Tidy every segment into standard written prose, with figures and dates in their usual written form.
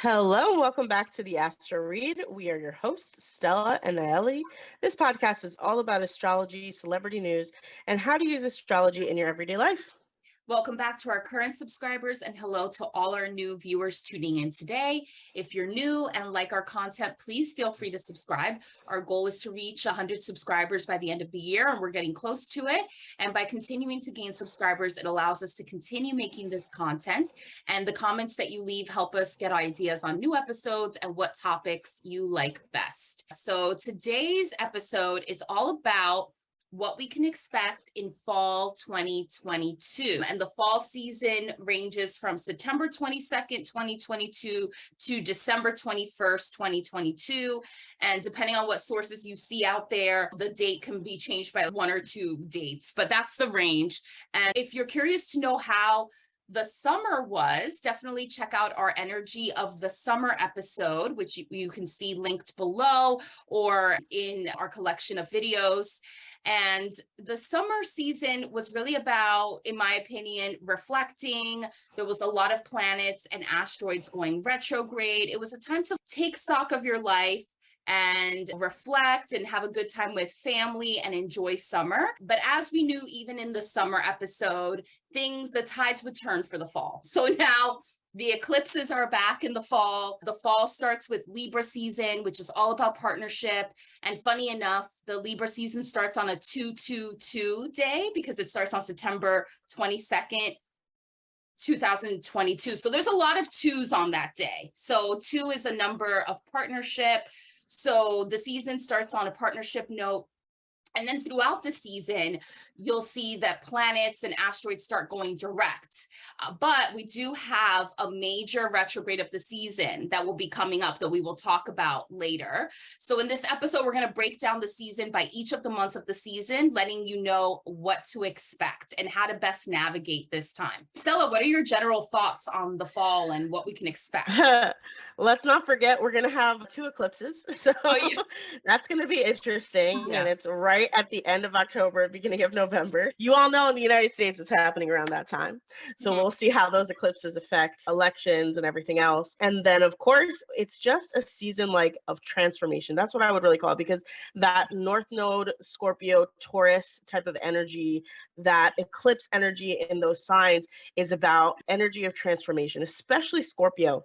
Hello, and welcome back to the Astro Read. We are your hosts, Stella and Naeli. This podcast is all about astrology, celebrity news, and how to use astrology in your everyday life. Welcome back to our current subscribers, and hello to all our new viewers tuning in today. If you're new and like our content, please feel free to subscribe. Our goal is to reach 100 subscribers by the end of the year, and we're getting close to it. And by continuing to gain subscribers, it allows us to continue making this content. And the comments that you leave help us get ideas on new episodes and what topics you like best. So today's episode is all about what we can expect in fall 2022. And the fall season ranges from September 22nd, 2022 to December 21st, 2022. And depending on what sources you see out there, the date can be changed by one or two dates, but that's the range. And if you're curious to know how the summer was, definitely check out our Energy of the Summer episode, which you can see linked below or in our collection of videos. And the summer season was really about, in my opinion, reflecting. There was a lot of planets and asteroids going retrograde. It was a time to take stock of your life and reflect and have a good time with family and enjoy summer. But as we knew, even in the summer episode, the tides would turn for the fall. So now the eclipses are back in the fall. The fall starts with Libra season, which is all about partnership. And funny enough, the Libra season starts on a 2-2-2 day because it starts on September 22nd, 2022. So there's a lot of twos on that day. So 2 is a number of partnership. So the season starts on a partnership note. And then throughout the season, you'll see that planets and asteroids start going direct. But we do have a major retrograde of the season that will be coming up that we will talk about later. So in this episode, we're going to break down the season by each of the months of the season, letting you know what to expect and how to best navigate this time. Stella, what are your general thoughts on the fall and what we can expect? Let's not forget, we're going to have 2 eclipses. So that's going to be interesting. Yeah. And it's right at the end of October, beginning of November. You all know in the United States what's happening around that time. So we'll see how those eclipses affect elections and everything else. And then, of course, it's just a season of transformation. That's what I would really call it, because that North Node, Scorpio, Taurus type of energy, that eclipse energy in those signs is about energy of transformation, especially Scorpio.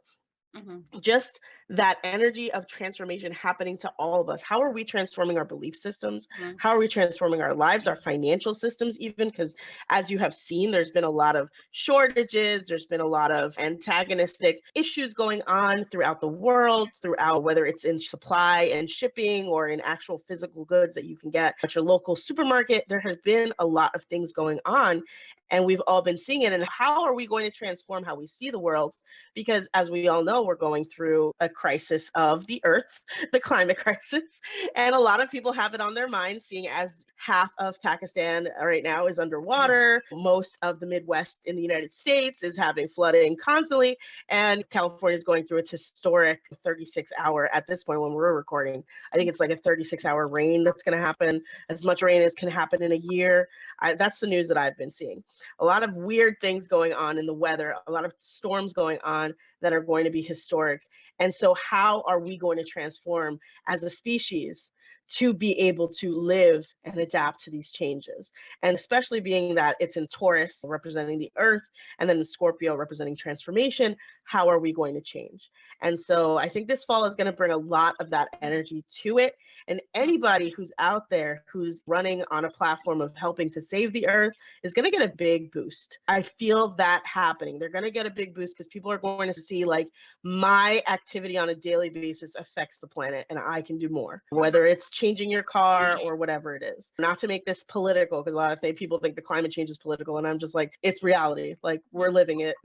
Just that energy of transformation happening to all of us. How are we transforming our belief systems? How are we transforming our lives, our financial systems even? Because as you have seen, there's been a lot of shortages. There's been a lot of antagonistic issues going on throughout the world, throughout whether it's in supply and shipping or in actual physical goods that you can get at your local supermarket. There has been a lot of things going on, and we've all been seeing it. And how are we going to transform how we see the world? Because as we all know, we're going through a crisis of the earth, the climate crisis. And a lot of people have it on their minds, seeing as half of Pakistan right now is underwater. Most of the Midwest in the United States is having flooding constantly. And California is going through its historic 36-hour, at this point when we're recording, I think it's like a 36-hour rain that's going to happen. As much rain as can happen in a year. That's the news that I've been seeing. A lot of weird things going on in the weather, a lot of storms going on that are going to be historic. And so how are we going to transform as a species to be able to live and adapt to these changes? And especially being that it's in Taurus representing the earth and then in Scorpio representing transformation, how are we going to change? And so I think this fall is going to bring a lot of that energy to it. And anybody who's out there who's running on a platform of helping to save the earth is going to get a big boost. I feel that happening. They're going to get a big boost because people are going to see my activity on a daily basis affects the planet and I can do more, whether it's changing your car or whatever it is. Not to make this political, because a lot of people think the climate change is political, and I'm just it's reality. We're living it.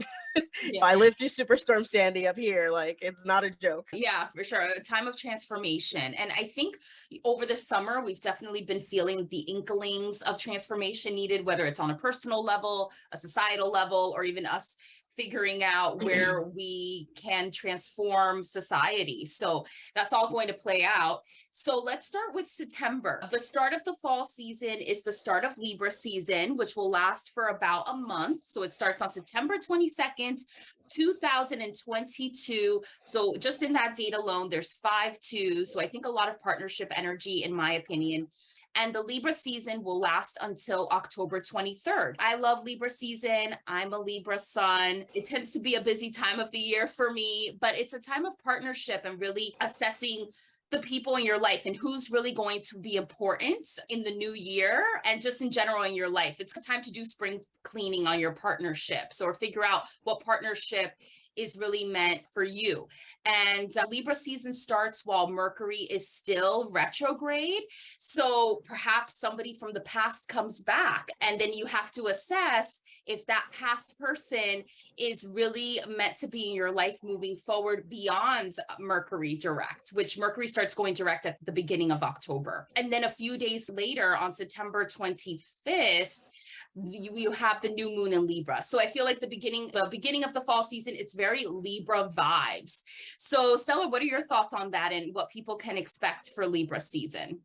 I lived through Superstorm Sandy up here. It's not a joke. Yeah, for sure. A time of transformation. And I think over the summer, we've definitely been feeling the inklings of transformation needed, whether it's on a personal level, a societal level, or even us figuring out where we can transform society. So that's all going to play out. So let's start with September. The start of the fall season is the start of Libra season, which will last for about a month. So it starts on September 22nd 2022. So just in that date alone, there's 5-2. So I think a lot of partnership energy, in my opinion. And the Libra season will last until October 23rd. I love Libra season. I'm a Libra sun. It tends to be a busy time of the year for me, but it's a time of partnership and really assessing the people in your life and who's really going to be important in the new year and just in general in your life. It's time to do spring cleaning on your partnerships or figure out what partnership is really meant for you. And Libra season starts while Mercury is still retrograde. So perhaps somebody from the past comes back, and then you have to assess if that past person is really meant to be in your life moving forward beyond Mercury direct, which Mercury starts going direct at the beginning of October. And then a few days later, on September 25th, you have the new moon in Libra. So I feel like the beginning of the fall season, it's very Libra vibes. So Stella, what are your thoughts on that and what people can expect for Libra season?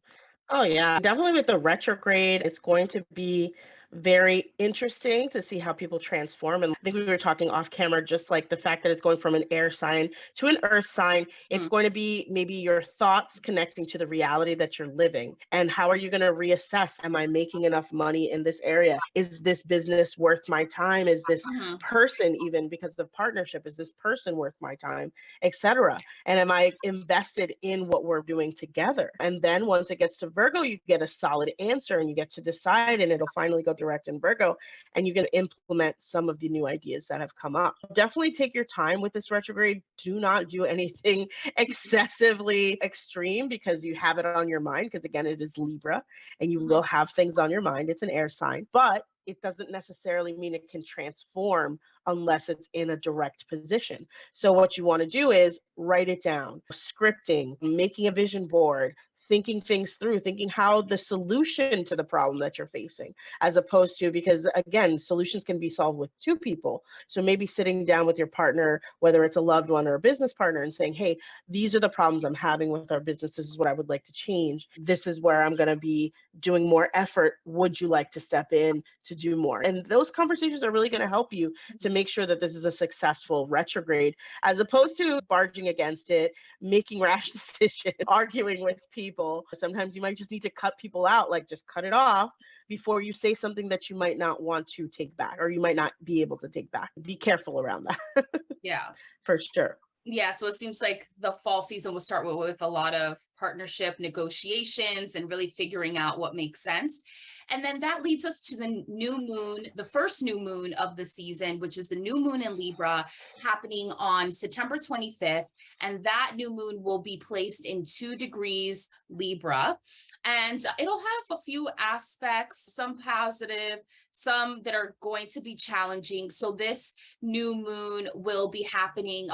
Oh, yeah, definitely with the retrograde, it's going to be very interesting to see how people transform. And I think we were talking off camera, just like the fact that it's going from an air sign to an earth sign. It's going to be maybe your thoughts connecting to the reality that you're living. And how are you going to reassess? Am I making enough money in this area? Is this business worth my time? Is this person, even because of partnership, is this person worth my time, etc.? And am I invested in what we're doing together? And then once it gets to Virgo, you get a solid answer and you get to decide, and it'll finally go direct in Virgo, and you can implement some of the new ideas that have come up. Definitely take your time with this retrograde. Do not do anything excessively extreme because you have it on your mind, because again, it is Libra and you will have things on your mind. It's an air sign, but it doesn't necessarily mean it can transform unless it's in a direct position. So what you want to do is write it down, scripting, making a vision board, thinking things through, thinking how the solution to the problem that you're facing, as opposed to, because again, solutions can be solved with two people. So maybe sitting down with your partner, whether it's a loved one or a business partner, and saying, hey, these are the problems I'm having with our business. This is what I would like to change. This is where I'm going to be doing more effort. Would you like to step in to do more? And those conversations are really going to help you to make sure that this is a successful retrograde, as opposed to barging against it, making rash decisions, arguing with people. Sometimes you might just need to cut people out, like just cut it off before you say something that you might not want to take back, or you might not be able to take back. Be careful around that. Yeah. For sure. Yeah, so it seems like the fall season will start with a lot of partnership negotiations and really figuring out what makes sense. And then that leads us to the new moon, the first new moon of the season, which is the new moon in Libra, happening on September 25th. And that new moon will be placed in 2 degrees Libra. And it'll have a few aspects, some positive, some that are going to be challenging. So this new moon will be happening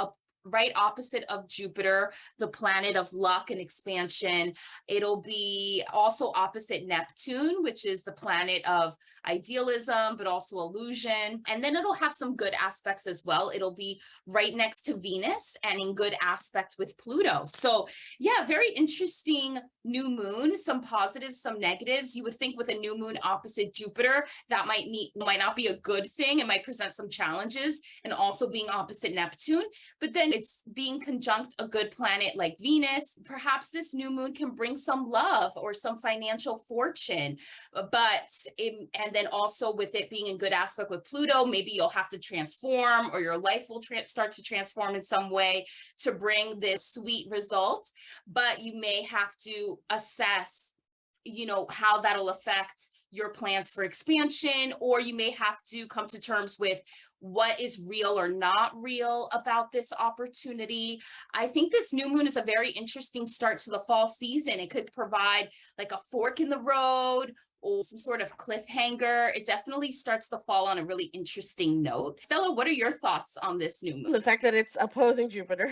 right opposite of Jupiter, the planet of luck and expansion. It'll be also opposite Neptune, which is the planet of idealism, but also illusion. And then it'll have some good aspects as well. It'll be right next to Venus and in good aspect with Pluto. So yeah, very interesting new moon, some positives, some negatives. You would think with a new moon opposite Jupiter, that might not be a good thing. It might present some challenges, and also being opposite Neptune. But then it's being conjunct a good planet like Venus. Perhaps this new moon can bring some love or some financial fortune. And then also with it being in good aspect with Pluto, maybe you'll have to transform, or your life will start to transform in some way to bring this sweet result. But you may have to assess, how that'll affect your plans for expansion, or you may have to come to terms with what is real or not real about this opportunity. I think this new moon is a very interesting start to the fall season. It could provide like a fork in the road or some sort of cliffhanger. It definitely starts the fall on a really interesting note. Stella, what are your thoughts on this new moon? The fact that it's opposing Jupiter,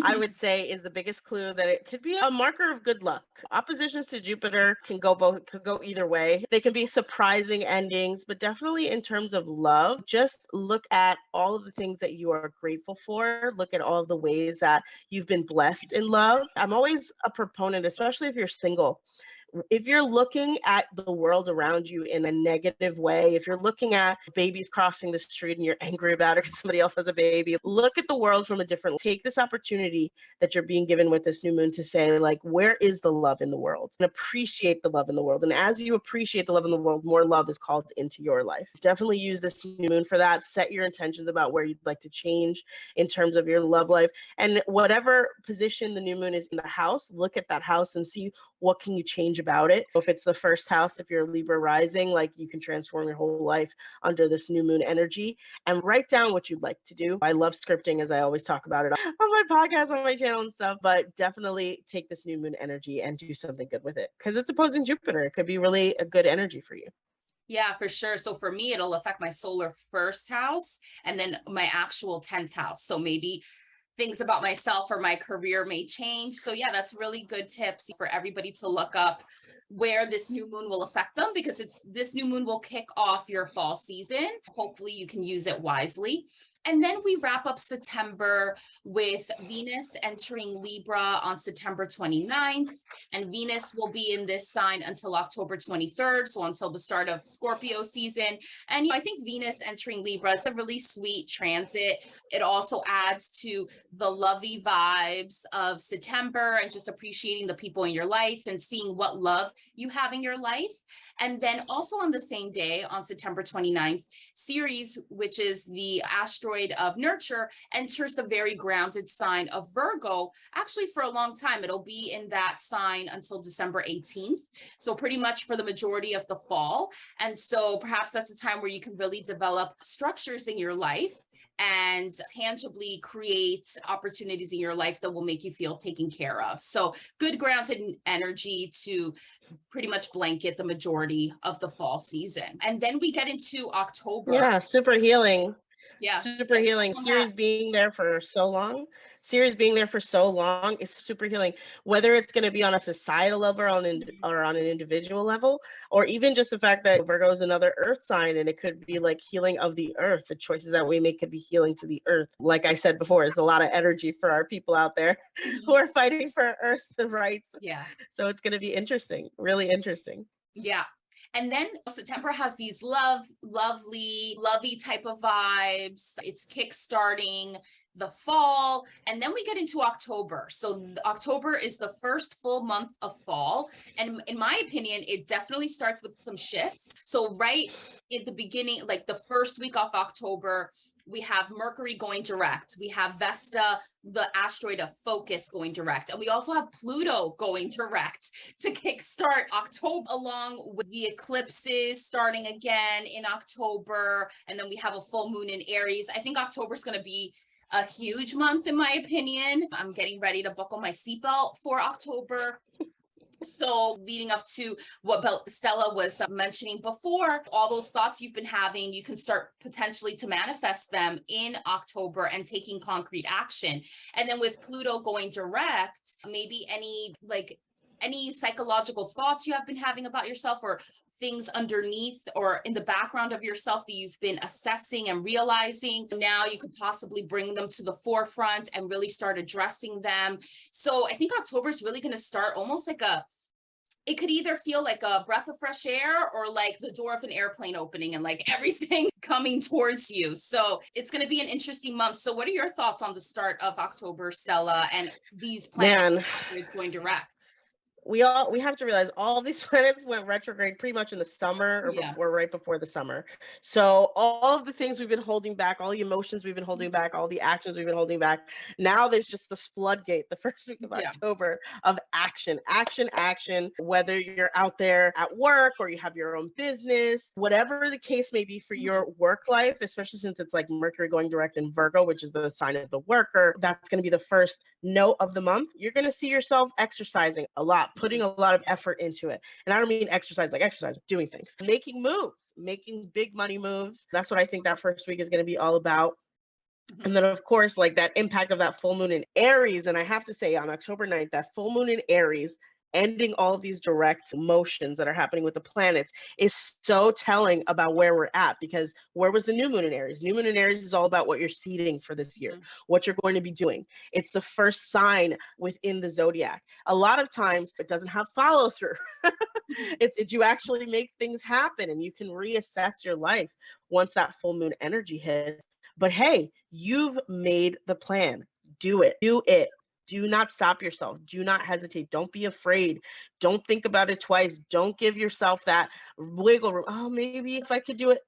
I would say, is the biggest clue that it could be a marker of good luck. Oppositions to Jupiter could go either way. They can be surprising endings, but definitely in terms of love, just look at all of the things that you are grateful for. Look at all of the ways that you've been blessed in love. I'm always a proponent, especially if you're single, If you're looking at the world around you in a negative way, if you're looking at babies crossing the street and you're angry about it because somebody else has a baby, look at the world from a different, take this opportunity that you're being given with this new moon to say, like, where is the love in the world? And appreciate the love in the world. And as you appreciate the love in the world, more love is called into your life. Definitely use this new moon for that. Set your intentions about where you'd like to change in terms of your love life. And whatever position the new moon is in the house, look at that house and see what can you change about it. If it's the first house, if you're Libra rising, like, you can transform your whole life under this new moon energy, and write down what you'd like to do. I love scripting, as I always talk about it on my podcast, on my channel and stuff, but definitely take this new moon energy and do something good with it, because it's opposing Jupiter. It could be really a good energy for you. Yeah, for sure. So for me, it'll affect my solar first house and then my actual 10th house. So maybe things about myself or my career may change. So yeah, that's really good tips for everybody to look up where this new moon will affect them, because this new moon will kick off your fall season. Hopefully you can use it wisely. And then we wrap up September with Venus entering Libra on September 29th. And Venus will be in this sign until October 23rd, so until the start of Scorpio season. And I think Venus entering Libra, it's a really sweet transit. It also adds to the lovey vibes of September and just appreciating the people in your life and seeing what love you have in your life. And then also on the same day, on September 29th, Ceres, which is the asteroid of nurture, enters the very grounded sign of Virgo. Actually, for a long time, it'll be in that sign until December 18th. So pretty much for the majority of the fall. And so perhaps that's a time where you can really develop structures in your life and tangibly create opportunities in your life that will make you feel taken care of. So good grounded energy to pretty much blanket the majority of the fall season. And then we get into October. Yeah, super healing. Yeah. Super healing. Ceres being there for so long. Ceres being there for so long is super healing. Whether it's going to be on a societal level or on an individual level, or even just the fact that Virgo is another earth sign, and it could be like healing of the earth. The choices that we make could be healing to the earth. Like I said before, there's a lot of energy for our people out there who are fighting for earth rights. Yeah. So it's going to be interesting, really interesting. Yeah. And then September has these lovely type of vibes. It's kickstarting the fall. And then we get into October. So October is the first full month of fall. And in my opinion, it definitely starts with some shifts. So right at the beginning, like the first week of October, we have Mercury going direct. We have Vesta, the asteroid of focus, going direct. And we also have Pluto going direct to kickstart October, along with the eclipses starting again in October. And then we have a full moon in Aries. I think October is going to be a huge month, in my opinion. I'm getting ready to buckle my seatbelt for October. So leading up to what Stella was mentioning before, all those thoughts you've been having, you can start potentially to manifest them in October and taking concrete action. And then with Pluto going direct, maybe any psychological thoughts you have been having about yourself, or things underneath or in the background of yourself that you've been assessing and realizing, now you could possibly bring them to the forefront and really start addressing them. So I think October is really going to start almost like it could either feel like a breath of fresh air or like the door of an airplane opening and like everything coming towards you. So it's going to be an interesting month. So what are your thoughts on the start of October, Stella, and these planets going direct? We have to realize all these planets went retrograde pretty much in the summer or right before the summer. So all of the things we've been holding back, all the emotions we've been holding back, all the actions we've been holding back, now there's just this floodgate the first week of October of action, whether you're out there at work or you have your own business, whatever the case may be for your work life, especially since it's like Mercury going direct in Virgo, which is the sign of the worker. That's going to be the first note of the month. You're going to see yourself exercising a lot, putting a lot of effort into it. And I don't mean exercise, doing things, making moves, making big money moves. That's what I think that first week is going to be all about. And then, of course, like that impact of that full moon in Aries. And I have to say, on October 9th, that full moon in Aries ending all of these direct motions that are happening with the planets is so telling about where we're at, because where was the new moon in Aries? New moon in Aries is all about what you're seeding for this year, what you're going to be doing. It's the first sign within the zodiac. A lot of times it doesn't have follow through. It's you actually make things happen, and you can reassess your life once that full moon energy hits. But hey, you've made the plan. Do it. Do it. Do not stop yourself. Do not hesitate. Don't be afraid. Don't think about it twice. Don't give yourself that wiggle room. Oh, maybe if I could do it.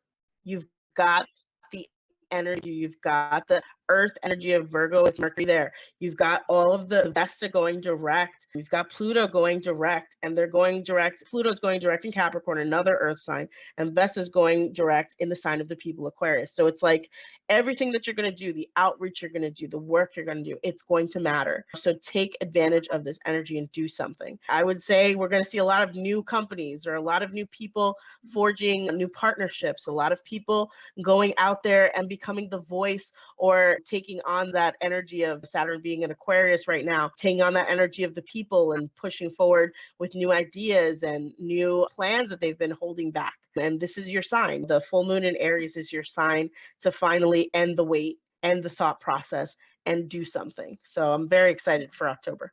You've got the energy. You've got the earth energy of Virgo with Mercury there. You've got all of the Vesta going direct. You've got Pluto going direct, and they're going direct. Pluto's going direct in Capricorn, another earth sign, and Vesta's going direct in the sign of the people Aquarius. So it's like everything that you're going to do, the outreach you're going to do, the work you're going to do, it's going to matter. So take advantage of this energy and do something. I would say we're going to see a lot of new companies or a lot of new people forging new partnerships, a lot of people going out there and becoming the voice, or taking on that energy of Saturn being in Aquarius right now, taking on that energy of the people and pushing forward with new ideas and new plans that they've been holding back. And this is your sign. The full moon in Aries is your sign to finally end the wait, end the thought process, and do something. So I'm very excited for October.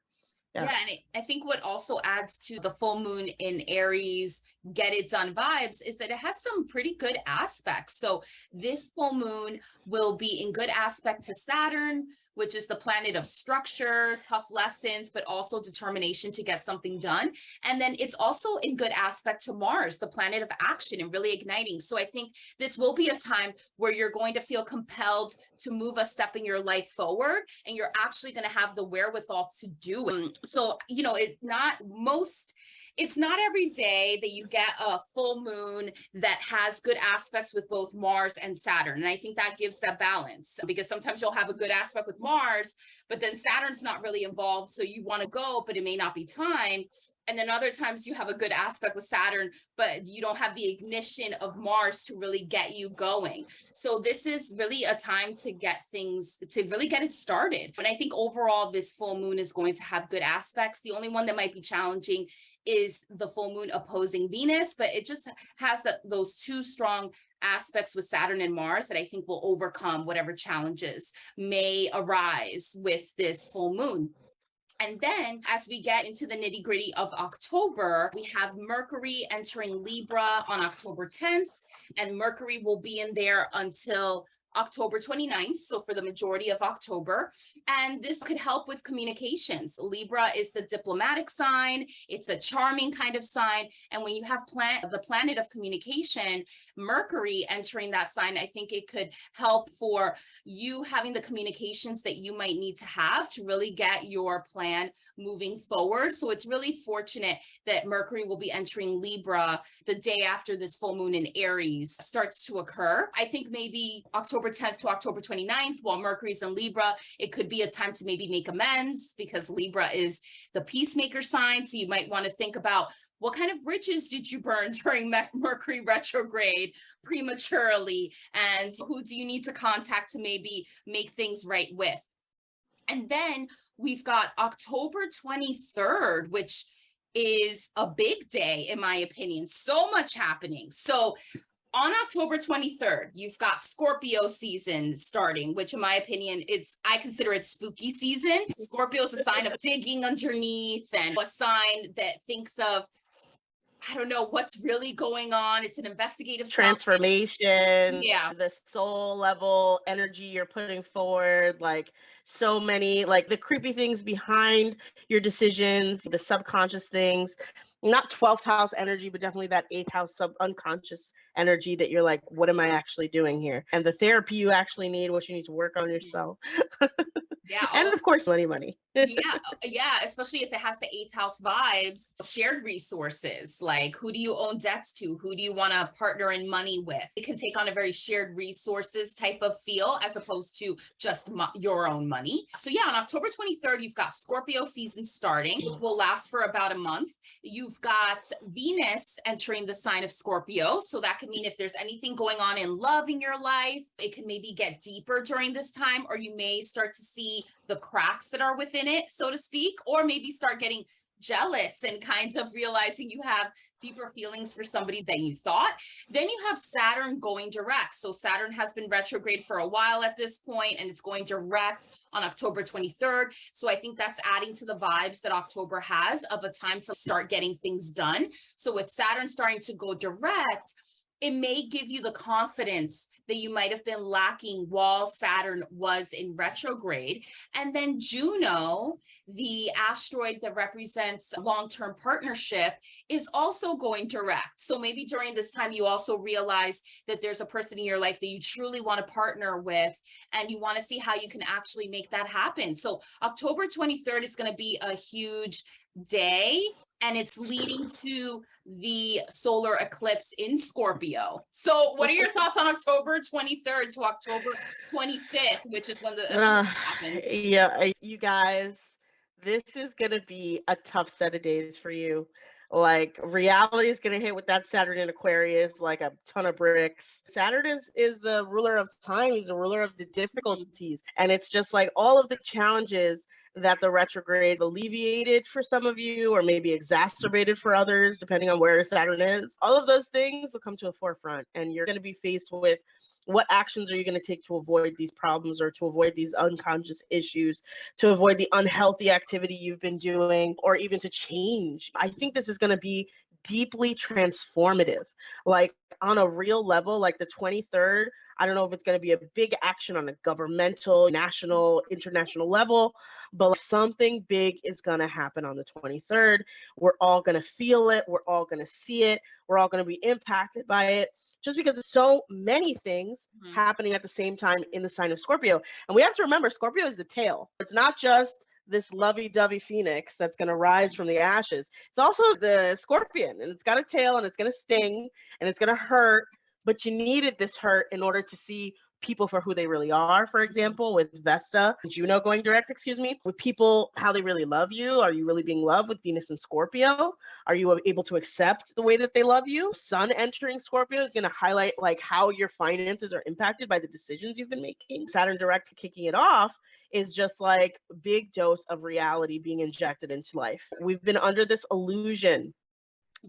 Yeah, and I think what also adds to the full moon in Aries get it done vibes is that it has some pretty good aspects. So this full moon will be in good aspect to Saturn, which is the planet of structure, tough lessons, but also determination to get something done. And then it's also in good aspect to Mars, the planet of action and really igniting. So I think this will be a time where you're going to feel compelled to move a step in your life forward, and you're actually going to have the wherewithal to do it. So, you know, it's not every day that you get a full moon that has good aspects with both Mars and Saturn. And I think that gives that balance, because sometimes you'll have a good aspect with Mars, but then Saturn's not really involved. So you want to go, but it may not be time. And then other times you have a good aspect with Saturn, but you don't have the ignition of Mars to really get you going. So this is really a time to get things, to really get it started. And I think overall, this full moon is going to have good aspects. The only one that might be challenging is the full moon opposing Venus, but it just has those two strong aspects with Saturn and Mars that I think will overcome whatever challenges may arise with this full moon. And then as we get into the nitty gritty of October, we have Mercury entering Libra on October 10th, and Mercury will be in there until October 29th, so for the majority of October. And this could help with communications. Libra is the diplomatic sign. It's a charming kind of sign. And when you have the planet of communication, Mercury entering that sign, I think it could help for you having the communications that you might need to have to really get your plan moving forward. So it's really fortunate that Mercury will be entering Libra the day after this full moon in Aries starts to occur. I think maybe October 10th to October 29th, while Mercury's in Libra, it could be a time to maybe make amends, because Libra is the peacemaker sign. So you might want to think about what kind of bridges did you burn during Mercury retrograde prematurely, and who do you need to contact to maybe make things right with. And then we've got October 23rd, which is a big day, in my opinion. So much happening. So on October 23rd, you've got Scorpio season starting, which in my opinion, I consider it spooky season. Scorpio is a sign of digging underneath, and a sign that thinks of, I don't know what's really going on. It's an investigative transformation, the soul level energy you're putting forward, like so many, like the creepy things behind your decisions, the subconscious things. Not 12th house energy, but definitely that 8th house unconscious energy that you're like, what am I actually doing here? And the therapy you actually need, what you need to work on yourself. Yeah. And of course, money. Yeah, especially if it has the 8th house vibes. Shared resources, like who do you owe debts to? Who do you want to partner in money with? It can take on a very shared resources type of feel, as opposed to just your own money. So yeah, on October 23rd, you've got Scorpio season starting, which will last for about a month. You've got Venus entering the sign of Scorpio. So that could mean if there's anything going on in love in your life, it can maybe get deeper during this time, or you may start to see the cracks that are within it, so to speak, or maybe start getting jealous and kind of realizing you have deeper feelings for somebody than you thought. Then you have Saturn going direct. So Saturn has been retrograde for a while at this point, and it's going direct on October 23rd. So I think that's adding to the vibes that October has of a time to start getting things done. So with Saturn starting to go direct, it may give you the confidence that you might have been lacking while Saturn was in retrograde. And then Juno, the asteroid that represents long-term partnership, is also going direct. So maybe during this time, you also realize that there's a person in your life that you truly want to partner with, and you want to see how you can actually make that happen. So October 23rd is going to be a huge day, and it's leading to the solar eclipse in Scorpio. So what are your thoughts on October 23rd to October 25th, which is when the eclipse happens? Yeah, you guys, this is going to be a tough set of days for you. Like, reality is going to hit with that Saturn in Aquarius like a ton of bricks. Saturn is the ruler of time. He's the ruler of the difficulties. And it's just like all of the challenges that the retrograde alleviated for some of you, or maybe exacerbated for others, depending on where Saturn is. All of those things will come to the forefront, and you're going to be faced with what actions are you going to take to avoid these problems, or to avoid these unconscious issues, to avoid the unhealthy activity you've been doing, or even to change. I think this is going to be deeply transformative, like on a real level. Like the 23rd, I don't know if it's going to be a big action on a governmental, national, international level, but something big is going to happen on the 23rd. We're all going to feel it. We're all going to see it. We're all going to be impacted by it, just because of so many things happening at the same time in the sign of Scorpio. And we have to remember, Scorpio is the tail. It's not just this lovey-dovey phoenix that's going to rise from the ashes. It's also the scorpion, and it's got a tail, and it's going to sting, and it's going to hurt. But you needed this hurt in order to see people for who they really are. For example, with Juno going direct, with people, how they really love you. Are you really being loved with Venus and Scorpio? Are you able to accept the way that they love you? Sun entering Scorpio is going to highlight like how your finances are impacted by the decisions you've been making. Saturn direct kicking it off is just like a big dose of reality being injected into life. We've been under this illusion,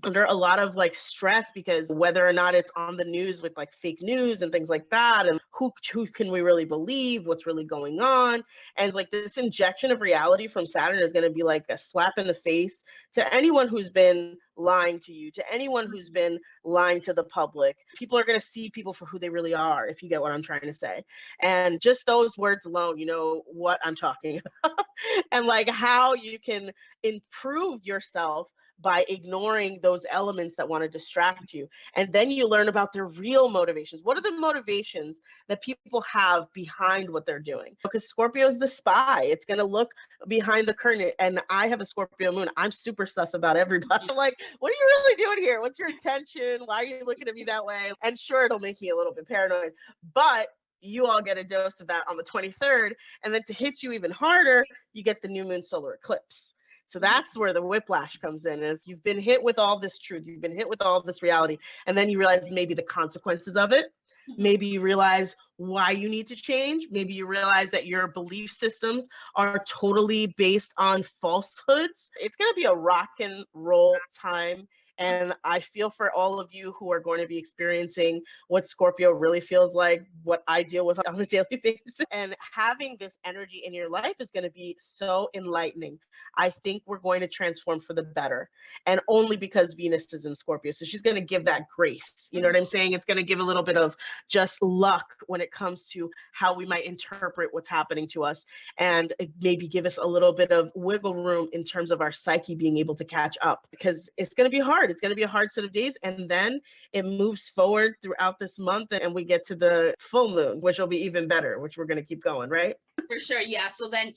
under a lot of like stress, because whether or not it's on the news with like fake news and things like that, and who can we really believe, what's really going on, and like this injection of reality from Saturn is going to be like a slap in the face to anyone who's been lying to you, to anyone who's been lying to the public. People are going to see people for who they really are, if you get what I'm trying to say. And just those words alone, you know what I'm talking about. And like how you can improve yourself by ignoring those elements that want to distract you. And then you learn about their real motivations. What are the motivations that people have behind what they're doing? Because Scorpio is the spy. It's going to look behind the curtain. And I have a Scorpio moon. I'm super sus about everybody. I'm like, what are you really doing here? What's your intention? Why are you looking at me that way? And sure, it'll make me a little bit paranoid, but you all get a dose of that on the 23rd. And then to hit you even harder, you get the new moon solar eclipse. So that's where the whiplash comes in, is you've been hit with all this truth, you've been hit with all this reality, and then you realize maybe the consequences of it. Maybe you realize why you need to change. Maybe you realize that your belief systems are totally based on falsehoods. It's going to be a rock and roll time. And I feel for all of you who are going to be experiencing what Scorpio really feels like, what I deal with on a daily basis. And having this energy in your life is going to be so enlightening. I think we're going to transform for the better. And only because Venus is in Scorpio. So she's going to give that grace. You know what I'm saying? It's going to give a little bit of just luck when it comes to how we might interpret what's happening to us. And maybe give us a little bit of wiggle room in terms of our psyche being able to catch up. Because it's going to be hard. It's going to be a hard set of days, and then it moves forward throughout this month, and we get to the full moon, which will be even better, which we're going to keep going, right? For sure. Yeah. So then,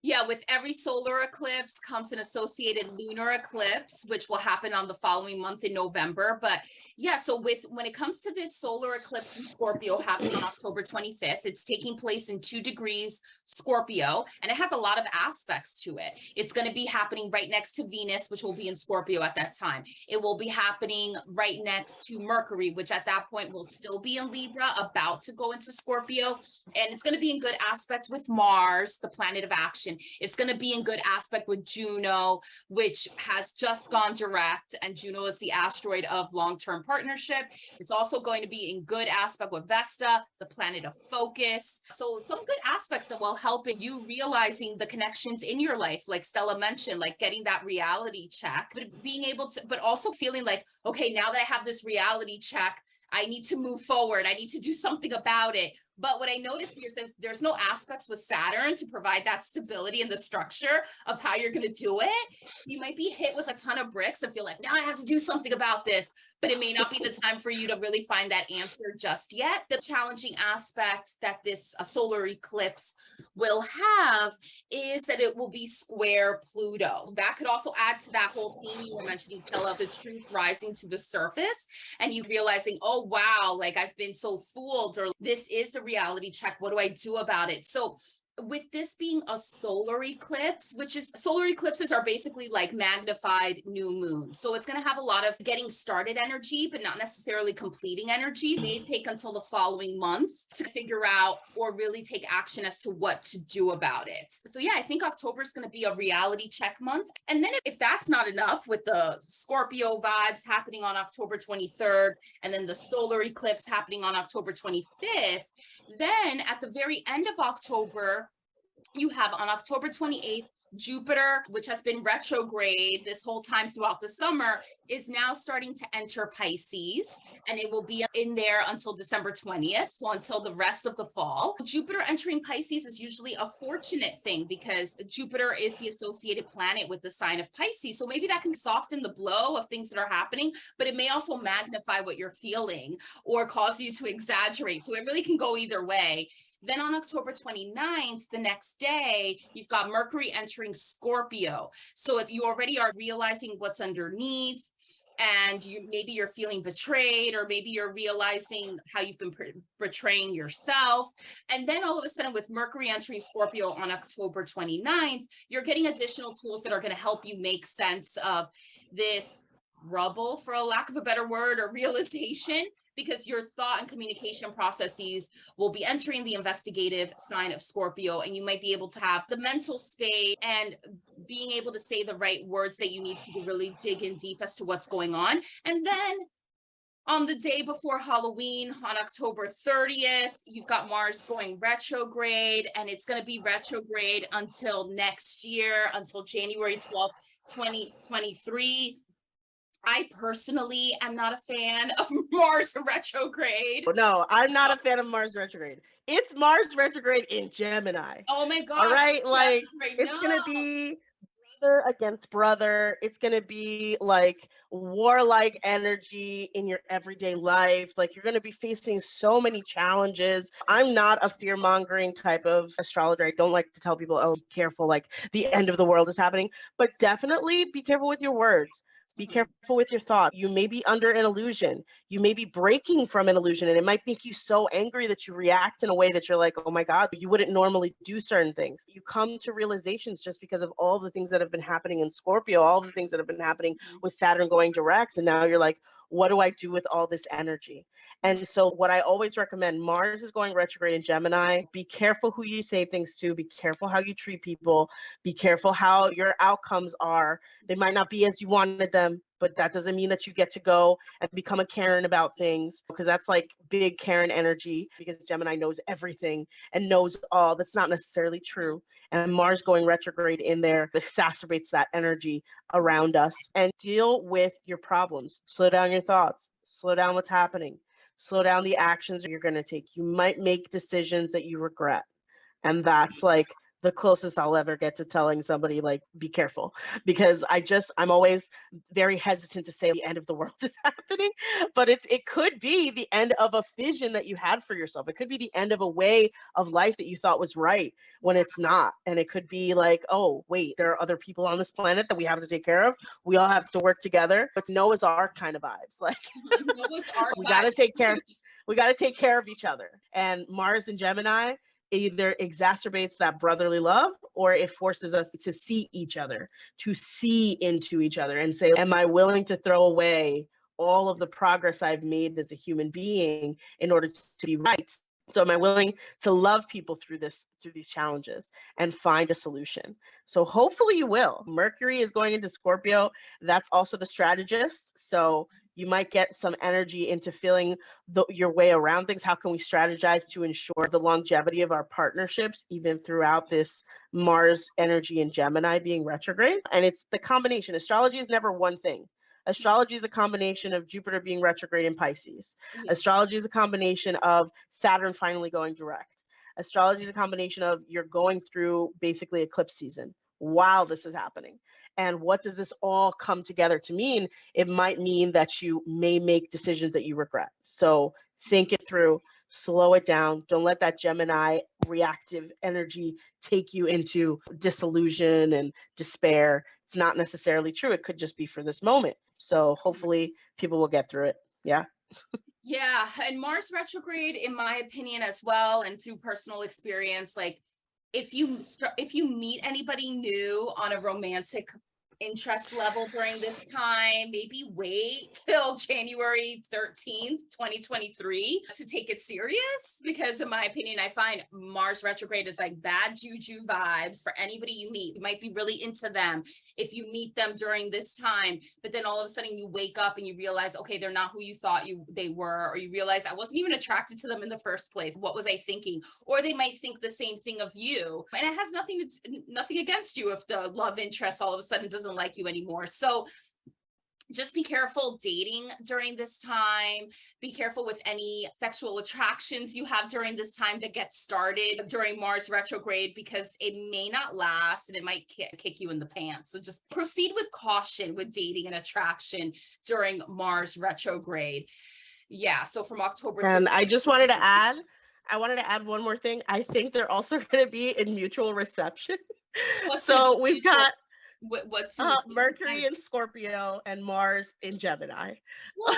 yeah, with every solar eclipse comes an associated lunar eclipse, which will happen on the following month in November. But yeah, so when it comes to this solar eclipse in Scorpio happening on October 25th, it's taking place in 2 degrees Scorpio, and it has a lot of aspects to it. It's going to be happening right next to Venus, which will be in Scorpio at that time. It will be happening right next to Mercury, which at that point will still be in Libra, about to go into Scorpio. And it's going to be in good aspect with Mars, the planet of action connection. It's going to be in good aspect with Juno, which has just gone direct, and Juno is the asteroid of long-term partnership. It's also going to be in good aspect with Vesta, the planet of focus. So some good aspects that will help in you realizing the connections in your life, like Stella mentioned, like getting that reality check, but being able to, but also feeling like, okay, now that I have this reality check, I need to move forward. I need to do something about it. But what I noticed here says there's no aspects with Saturn to provide that stability and the structure of how you're going to do it. So you might be hit with a ton of bricks and feel like, now I have to do something about this, but it may not be the time for you to really find that answer just yet. The challenging aspect that this solar eclipse will have is that it will be square Pluto. That could also add to that whole theme you were mentioning, Stella, of the truth rising to the surface and you realizing, oh, wow, like I've been so fooled, or this is the reality check. What do I do about it? So with this being a solar eclipse, which is solar eclipses are basically like magnified new moon. So it's going to have a lot of getting started energy, but not necessarily completing energy. It may take until the following month to figure out or really take action as to what to do about it. So yeah, I think October is going to be a reality check month. And then if that's not enough with the Scorpio vibes happening on October 23rd, and then the solar eclipse happening on October 25th, then at the very end of October, you have on October 28th, Jupiter, which has been retrograde this whole time throughout the summer, is now starting to enter Pisces, and it will be in there until December 20th, so until the rest of the fall. Jupiter entering Pisces is usually a fortunate thing because Jupiter is the associated planet with the sign of Pisces, so maybe that can soften the blow of things that are happening, but it may also magnify what you're feeling or cause you to exaggerate, so it really can go either way. Then on October 29th, the next day, you've got Mercury entering Scorpio. So if you already are realizing what's underneath, and maybe you're feeling betrayed, or maybe you're realizing how you've been betraying yourself. And then all of a sudden with Mercury entering Scorpio on October 29th, you're getting additional tools that are going to help you make sense of this rubble, for a lack of a better word, or realization, because your thought and communication processes will be entering the investigative sign of Scorpio, and you might be able to have the mental space and being able to say the right words that you need to really dig in deep as to what's going on. And then on the day before Halloween, on October 30th, you've got Mars going retrograde, and it's going to be retrograde until next year, until January 12th, 2023. I personally am not a fan of Mars retrograde. No, I'm not a fan of Mars retrograde. It's Mars retrograde in Gemini. Oh my God. All right, like right. it's going to be brother against brother. It's going to be like warlike energy in your everyday life. Like you're going to be facing so many challenges. I'm not a fear-mongering type of astrologer. I don't like to tell people, oh, be careful, like the end of the world is happening, but definitely be careful with your words. Be careful with your thoughts. You may be under an illusion. You may be breaking from an illusion, and it might make you so angry that you react in a way that you're like, oh my God, you wouldn't normally do certain things. You come to realizations just because of all the things that have been happening in Scorpio, all the things that have been happening with Saturn going direct. And now you're like, what do I do with all this energy? And so what I always recommend, Mars is going retrograde in Gemini. Be careful who you say things to. Be careful how you treat people. Be careful how your outcomes are. They might not be as you wanted them, but that doesn't mean that you get to go and become a Karen about things, because that's like big Karen energy, because Gemini knows everything and knows all. That's not necessarily true. And Mars going retrograde in there exacerbates that energy around us. And deal with your problems. Slow down your thoughts. Slow down what's happening. Slow down the actions you're going to take. You might make decisions that you regret. And that's like the closest I'll ever get to telling somebody, like, be careful, because I'm always very hesitant to say the end of the world is happening, but it could be the end of a vision that you had for yourself. It could be the end of a way of life that you thought was right when it's not. And it could be like, oh, wait, there are other people on this planet that we have to take care of. We all have to work together. It's Noah's Ark kind of vibes. Like, Noah's Ark we got to take care. We got to take care of each other. And Mars and Gemini either exacerbates that brotherly love, or it forces us to see each other, to see into each other and say, am I willing to throw away all of the progress I've made as a human being in order to be right So am I willing to love people through these challenges and find a solution? So hopefully you will. Mercury is going into Scorpio. That's also the strategist. So you might get some energy into feeling your way around things. How can we strategize to ensure the longevity of our partnerships, even throughout this Mars energy in Gemini being retrograde? And it's the combination. Astrology is never one thing. Astrology is a combination of Jupiter being retrograde in Pisces. Astrology is a combination of Saturn finally going direct. Astrology is a combination of you're going through basically eclipse season while this is happening. And what does this all come together to mean? It might mean that you may make decisions that you regret. So think it through, slow it down. Don't let that Gemini reactive energy take you into disillusion and despair. It's not necessarily true. It could just be for this moment. So hopefully people will get through it. Yeah. Yeah. And Mars retrograde, in my opinion, as well, and through personal experience, like if you meet anybody new on a romantic interest level during this time, maybe wait till January 13th, 2023 to take it serious, because in my opinion, I find Mars retrograde is like bad juju vibes for anybody you meet. You might be really into them if you meet them during this time, but then all of a sudden you wake up and you realize, okay, they're not who you thought they were, or you realize I wasn't even attracted to them in the first place. What was I thinking? Or they might think the same thing of you, and it has nothing against you if the love interest all of a sudden doesn't like you anymore. So just be careful dating during this time. Be careful with any sexual attractions you have during this time that get started during Mars retrograde, because it may not last and it might kick you in the pants. So just proceed with caution with dating and attraction during Mars retrograde. Yeah. So from October 30th. And I just wanted to add, one more thing. I think they're also going to be in mutual reception. So we've got what's Mercury in Scorpio and Mars in Gemini. What?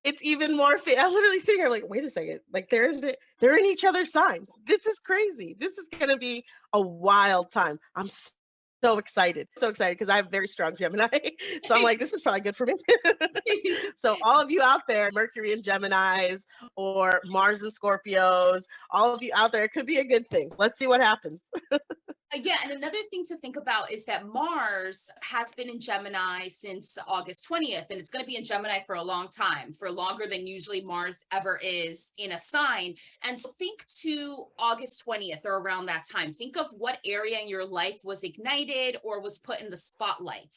It's even more. I'm literally sitting here like, wait a second, like they're in each other's signs. This is crazy. This is going to be a wild time. I'm so excited because I have very strong Gemini. So I'm like, this is probably good for me. So all of you out there, Mercury in Geminis or Mars in Scorpios, all of you out there, it could be a good thing. Let's see what happens. Yeah, and another thing to think about is that Mars has been in Gemini since August 20th, and it's going to be in Gemini for a long time, for longer than usually Mars ever is in a sign. And so think to August 20th or around that time. Think of what area in your life was ignited or was put in the spotlight.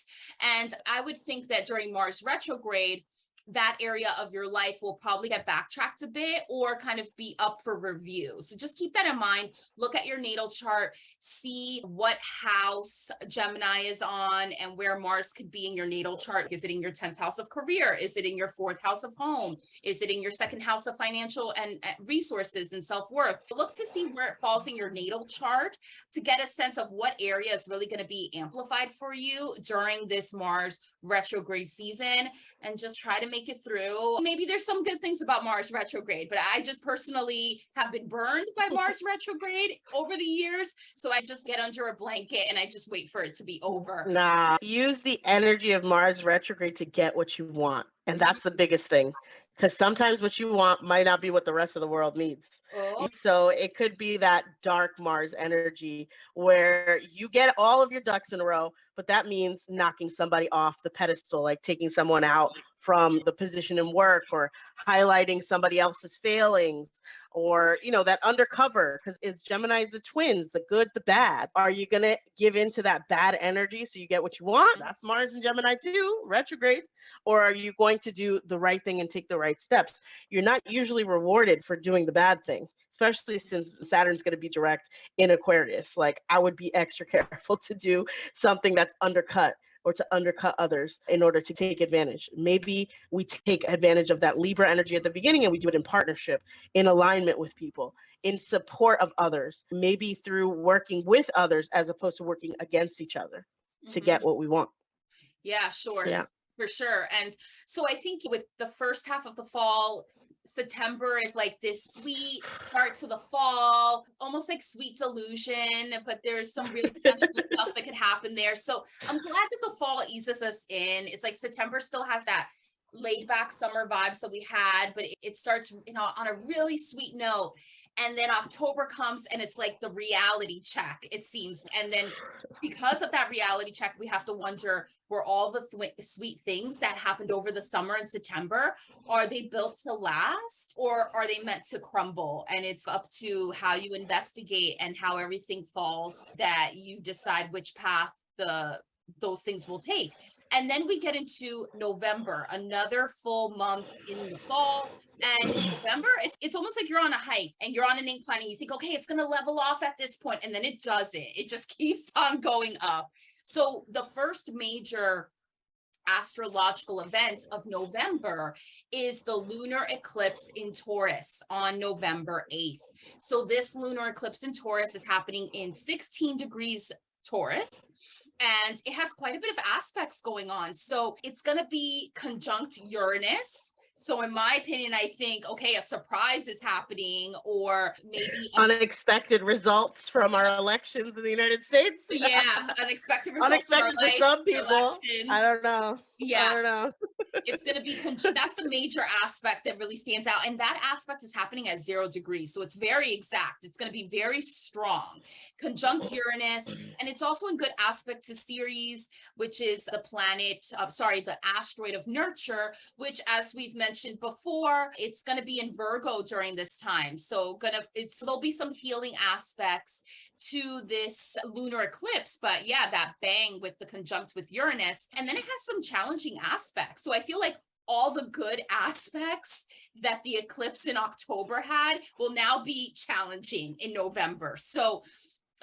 And I would think that during Mars retrograde, that area of your life will probably get backtracked a bit or kind of be up for review. So just keep that in mind. Look at your natal chart, see what house Gemini is on and where Mars could be in your natal chart. Is it in your 10th house of career? Is it in your 4th house of home? Is it in your 2nd house of financial and resources and self-worth? Look to see where it falls in your natal chart to get a sense of what area is really going to be amplified for you during this Mars retrograde season, and just try to make it through. Maybe there's some good things about Mars retrograde, but I just personally have been burned by Mars retrograde over the years. So I just get under a blanket and I just wait for it to be over. Nah, use the energy of Mars retrograde to get what you want. And that's the biggest thing, because sometimes what you want might not be what the rest of the world needs. Oh. So it could be that dark Mars energy where you get all of your ducks in a row, but that means knocking somebody off the pedestal, like taking someone out from the position in work or highlighting somebody else's failings, or, that undercover, because it's Gemini's the twins, the good, the bad. Are you going to give into that bad energy so you get what you want? That's Mars and Gemini too, retrograde. Or are you going to do the right thing and take the right steps? You're not usually rewarded for doing the bad thing, especially since Saturn's going to be direct in Aquarius. Like, I would be extra careful to do something that's undercut or to undercut others in order to take advantage. Maybe we take advantage of that Libra energy at the beginning and we do it in partnership, in alignment with people, in support of others, maybe through working with others as opposed to working against each other to get what we want. Yeah, sure. Yeah. For sure. And so I think with the first half of the fall, September is like this sweet start to the fall, almost like sweet delusion, but there's some really sensual stuff that could happen there. So I'm glad that the fall eases us in. It's like September still has that laid back summer vibes that we had, but it starts, on a really sweet note. And then October comes and it's like the reality check, it seems. And then because of that reality check, we have to wonder, were all the sweet things that happened over the summer in September, are they built to last, or are they meant to crumble? And it's up to how you investigate and how everything falls that you decide which path those things will take. And then we get into November, another full month in the fall. And November, it's almost like you're on a hike and you're on an incline and you think, okay, it's going to level off at this point, and then it doesn't. It just keeps on going up. So the first major astrological event of November is the lunar eclipse in Taurus on November 8th. So this lunar eclipse in Taurus is happening in 16 degrees Taurus. And it has quite a bit of aspects going on. So it's going to be conjunct Uranus. So in my opinion, I think, okay, a surprise is happening, or maybe unexpected results from our elections in the United States. Yeah, unexpected results. Unexpected for some people. Elections. I don't know. Yeah. I don't know. It's going to be, that's the major aspect that really stands out. And that aspect is happening at 0 degrees. So it's very exact. It's going to be very strong. Conjunct Uranus. And it's also in good aspect to Ceres, which is the planet, the asteroid of nurture, which, as we've mentioned before, it's going to be in Virgo during this time. So there'll be some healing aspects to this lunar eclipse. But yeah, that bang with the conjunct with Uranus. And then it has some challenging aspects. So I feel like all the good aspects that the eclipse in October had will now be challenging in November. So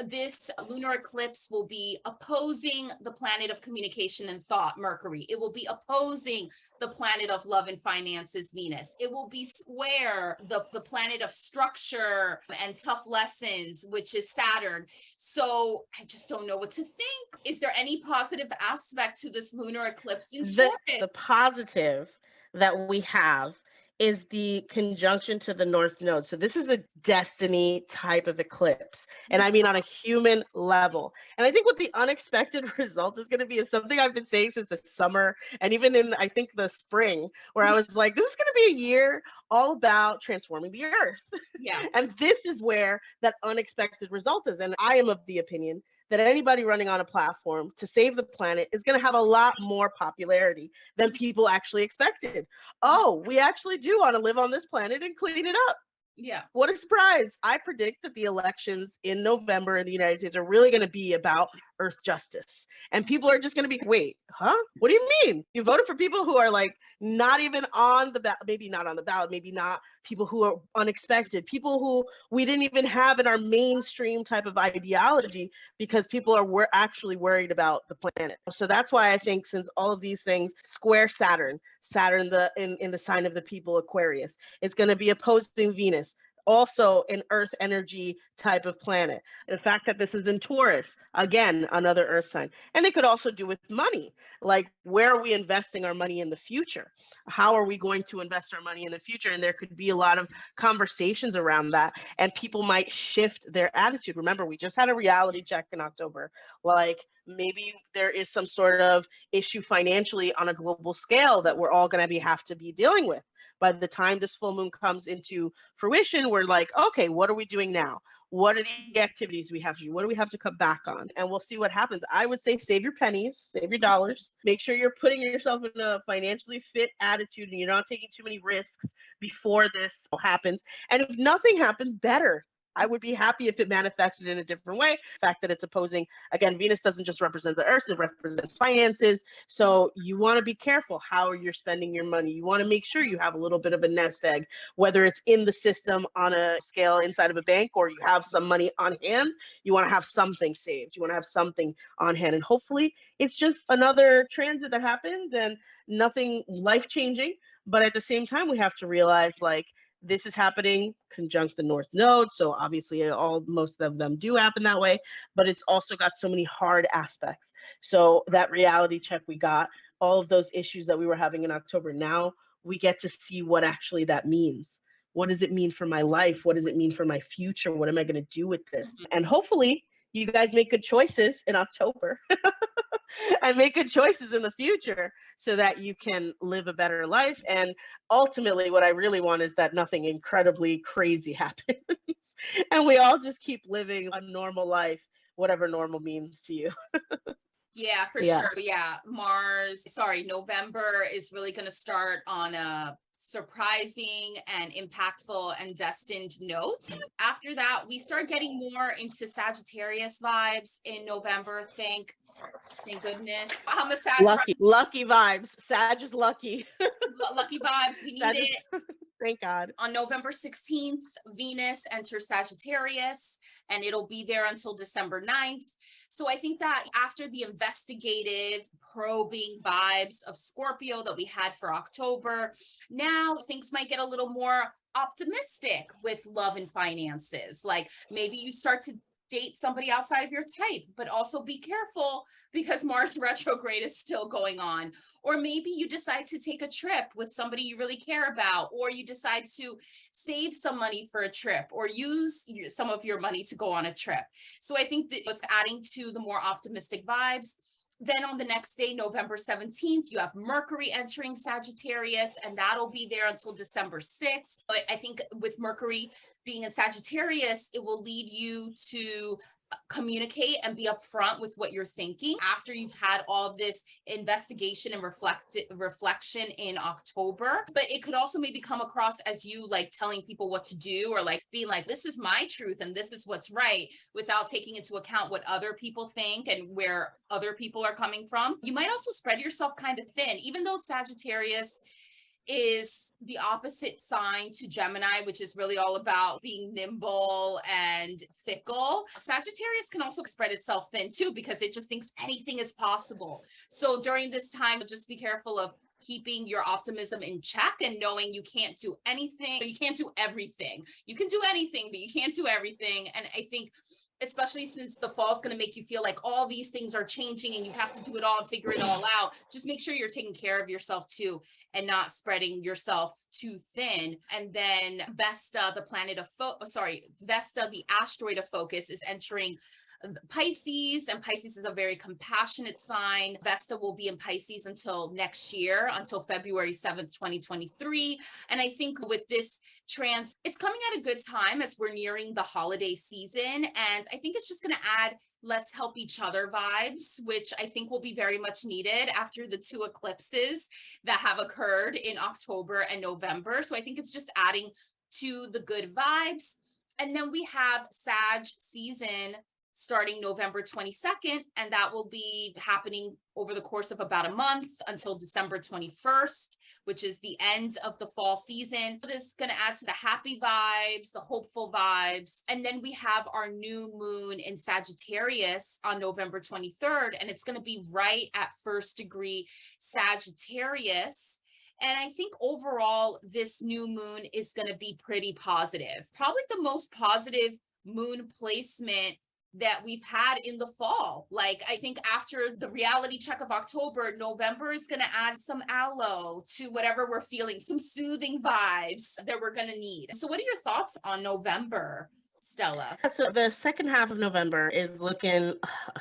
this lunar eclipse will be opposing the planet of communication and thought, Mercury. It will be opposing the planet of love and finances, Venus. It will be square the planet of structure and tough lessons, which is Saturn. So I just don't know what to think. Is there any positive aspect to this lunar eclipse in Taurus? The positive that we have is the conjunction to the North Node. So this is a destiny type of eclipse. And I mean on a human level. And I think what the unexpected result is going to be is something I've been saying since the summer and even in, I think, the spring, where I was like, this is going to be a year all about transforming the earth. Yeah. And this is where that unexpected result is. And I am of the opinion that anybody running on a platform to save the planet is going to have a lot more popularity than people actually expected. Oh, we actually do want to live on this planet and clean it up. Yeah. What a surprise. I predict that the elections in November in the United States are really going to be about earth justice. And people are just going to be, wait, huh? What do you mean? You voted for people who are like not even on the ballot, maybe not on the ballot, maybe not people who are unexpected, people who we didn't even have in our mainstream type of ideology, because people are actually worried about the planet. So that's why I think, since all of these things square Saturn in the sign of the people Aquarius, it's going to be opposing Venus, also an earth energy type of planet. The fact that this is in Taurus, again, another earth sign. And it could also do with money. Like, where are we investing our money in the future? How are we going to invest our money in the future? And there could be a lot of conversations around that, and people might shift their attitude. Remember, we just had a reality check in October. Like, maybe there is some sort of issue financially on a global scale that we're all going to have to be dealing with. By the time this full moon comes into fruition, we're like, okay, what are we doing now? What are the activities we have to do? What do we have to cut back on? And we'll see what happens. I would say save your pennies, save your dollars. Make sure you're putting yourself in a financially fit attitude and you're not taking too many risks before this happens. And if nothing happens, better. I would be happy if it manifested in a different way. The fact that it's opposing, again, Venus doesn't just represent the earth, it represents finances. So you want to be careful how you're spending your money. You want to make sure you have a little bit of a nest egg, whether it's in the system on a scale inside of a bank, or you have some money on hand. You want to have something saved. You want to have something on hand. And hopefully it's just another transit that happens and nothing life-changing. But at the same time, we have to realize, like, this is happening conjunct the North Node. So obviously most of them do happen that way, but it's also got so many hard aspects. So that reality check we got, all of those issues that we were having in October, now we get to see what actually that means. What does it mean for my life? What does it mean for my future? What am I going to do with this? And hopefully you guys make good choices in October. and make good choices in the future so that you can live a better life. And ultimately, what I really want is that nothing incredibly crazy happens and we all just keep living a normal life, whatever normal means to you. Yeah, for Yeah. sure. Yeah, November is really going to start on a surprising and impactful and destined note. After that, we start getting more into Sagittarius vibes in November. Thank goodness. I'm a Sag. Lucky vibes. Sag is lucky. Lucky vibes. We need it. Thank God. On November 16th, Venus enters Sagittarius, and it'll be there until December 9th. So I think that after the investigative, probing vibes of Scorpio that we had for October, now things might get a little more optimistic with love and finances. Like maybe you start to date somebody outside of your type, but also be careful because Mars retrograde is still going on. Or maybe you decide to take a trip with somebody you really care about, or you decide to save some money for a trip or use some of your money to go on a trip. So I think that it's adding to the more optimistic vibes. Then on the next day, November 17th, you have Mercury entering Sagittarius, and that'll be there until December 6th. I think with Mercury being in Sagittarius, it will lead you to communicate and be upfront with what you're thinking after you've had all this investigation and reflection in October. But it could also maybe come across as you like telling people what to do, or like being like, this is my truth and this is what's right, without taking into account what other people think and where other people are coming from. You might also spread yourself kind of thin, even though Sagittarius is the opposite sign to Gemini, which is really all about being nimble and fickle. Sagittarius can also spread itself thin too, because it just thinks anything is possible. So during this time, just be careful of keeping your optimism in check and knowing you can't do anything. You can't do everything. You can do anything, but you can't do everything. And I think especially since the fall is going to make you feel like all these things are changing and you have to do it all and figure it all out, just make sure you're taking care of yourself too and not spreading yourself too thin. And then Vesta, the asteroid of focus, is entering Pisces, and Pisces is a very compassionate sign. Vesta will be in Pisces until next year, until February 7th, 2023. And I think with this it's coming at a good time as we're nearing the holiday season. And I think it's just going to add let's help each other vibes, which I think will be very much needed after the 2 eclipses that have occurred in October and November. So I think it's just adding to the good vibes. And then we have Sag season starting November 22nd, and that will be happening over the course of about a month until December 21st, which is the end of the fall season. This is going to add to the happy vibes, the hopeful vibes. And then we have our new moon in Sagittarius on November 23rd, and it's going to be right at 1st degree Sagittarius. And I think overall, this new moon is going to be pretty positive. Probably the most positive moon placement that we've had in the fall. Like, I think after the reality check of October, November is going to add some aloe to whatever we're feeling, some soothing vibes that we're going to need. So what are your thoughts on November, Stella? So the second half of November is looking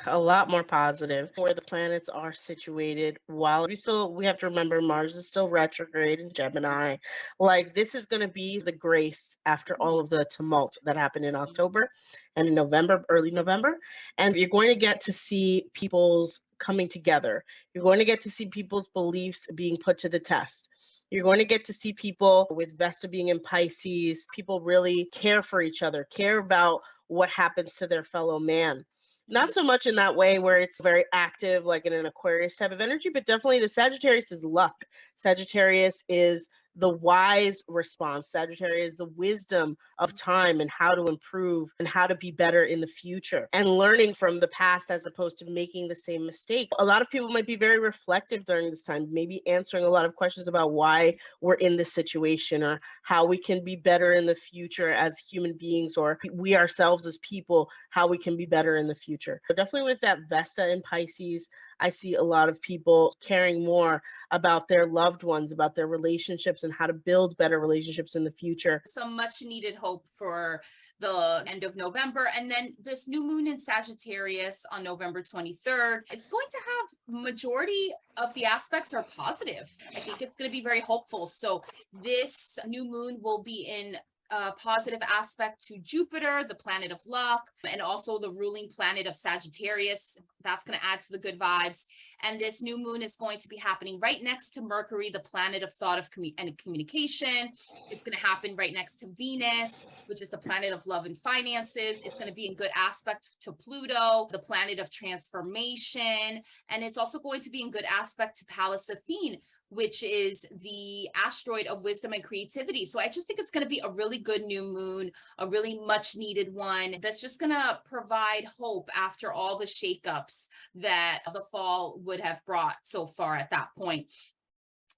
a lot more positive, where the planets are situated. While we have to remember Mars is still retrograde in Gemini. Like, this is going to be the grace after all of the tumult that happened in October and in November, early November. And you're going to get to see people's coming together. You're going to get to see people's beliefs being put to the test. You're going to get to see people with Vesta being in Pisces, people really care for each other, care about what happens to their fellow man. Not so much in that way where it's very active, like in an Aquarius type of energy, but definitely the Sagittarius is luck. Sagittarius is the wise response. Sagittarius is the wisdom of time and how to improve and how to be better in the future and learning from the past as opposed to making the same mistake. A lot of people might be very reflective during this time, maybe answering a lot of questions about why we're in this situation or how we can be better in the future as human beings, or we ourselves as people, how we can be better in the future. So definitely with that Vesta in Pisces, I see a lot of people caring more about their loved ones, about their relationships and how to build better relationships in the future. Some much needed hope for the end of November. And then this new moon in Sagittarius on November 23rd, it's going to have majority of the aspects are positive. I think it's going to be very hopeful. So this new moon will be in a positive aspect to Jupiter, the planet of luck, and also the ruling planet of Sagittarius. That's going to add to the good vibes. And this new moon is going to be happening right next to Mercury, the planet of thought and communication. It's going to happen right next to Venus, which is the planet of love and finances. It's going to be in good aspect to Pluto, the planet of transformation. And it's also going to be in good aspect to Pallas Athene, which is the asteroid of wisdom and creativity. So I just think it's going to be a really good new moon, a really much needed one that's just going to provide hope after all the shakeups that the fall would have brought so far at that point.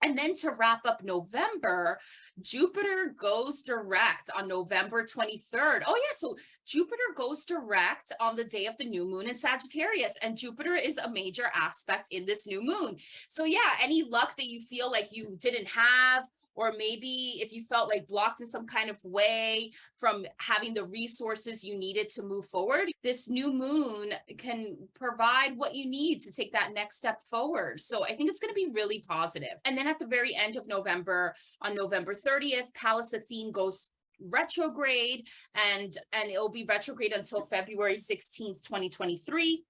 And then to wrap up November, Jupiter goes direct on November 23rd. Oh yeah, so Jupiter goes direct on the day of the new moon in Sagittarius, and Jupiter is a major aspect in this new moon. So yeah, any luck that you feel like you didn't have, or maybe if you felt like blocked in some kind of way from having the resources you needed to move forward, this new moon can provide what you need to take that next step forward. So I think it's going to be really positive. And then at the very end of November, on November 30th, Pallas Athene goes retrograde, and it'll be retrograde until February 16th, 2023.